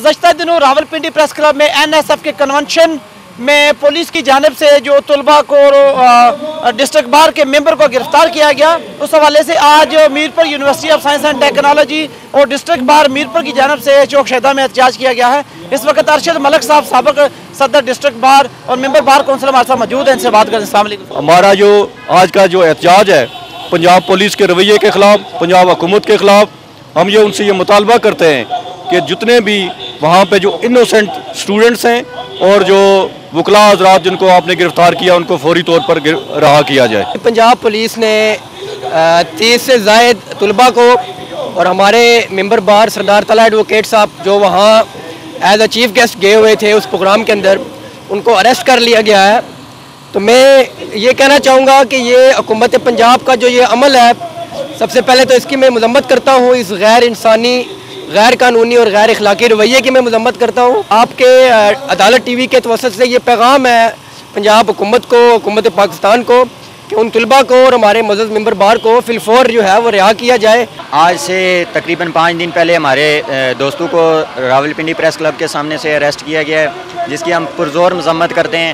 गुज़श्ता दिनों Rawalpindi press club में NSF के कन्वेंशन में पुलिस की जानिब से जो तलबा को डिस्ट्रिक्ट बार के मेंबर को गिरफ्तार किया गया, उस हवाले से आज Mirpur university of science and technology और डिस्ट्रिक्ट बार मीरपुर की जानिब से चौक शहदा में एहतजाज किया गया है। इस वक्त अरशद मलिक साहब साबिक सदर डिस्ट्रिक्ट बार और मेंबर बार कौंसिल हमारे साथ मौजूद हैं, इनसे बात करें। अस्सलाम वालेकुम। हमारा जो आज का जो एहतजाज है पंजाब पुलिस के रवैये के ख़िलाफ़, पंजाब हुकूमत के ख़िलाफ़, हम ये उनसे ये मुतालबा करते हैं कि जितने भी वहाँ पे जो इनोसेंट स्टूडेंट्स हैं और जो वकला हज़रात जिनको आपने गिरफ़्तार किया उनको फौरी तौर पर रहा किया जाए। पंजाब पुलिस ने 30 से ज़ायद तलबा को और हमारे मेंबर बार सरदार तला एडवोकेट साहब जो वहाँ एज अ चीफ गेस्ट गए हुए थे उस प्रोग्राम के अंदर, उनको अरेस्ट कर लिया गया है। तो मैं ये कहना चाहूँगा कि ये हुकूमत पंजाब का जो ये अमल है, सबसे पहले तो इसकी मैं मजम्मत करता हूँ। इस गैर इंसानी, गैर कानूनी और गैर अखलाकी रवैये की मैं मजम्मत करता हूँ। आपके अदालत TV के तवसत से ये पैगाम है पंजाब हुकूमत को, हुकूमत पाकिस्तान को, कि उन तलबा को और हमारे मज़द मेंबर बार को फिलफौर जो है वो रिहा किया जाए। आज से तकरीबन 5 दिन पहले हमारे दोस्तों को रावलपिंडी प्रेस क्लब के सामने से अरेस्ट किया गया है, जिसकी हम पुरजोर मजम्मत करते हैं।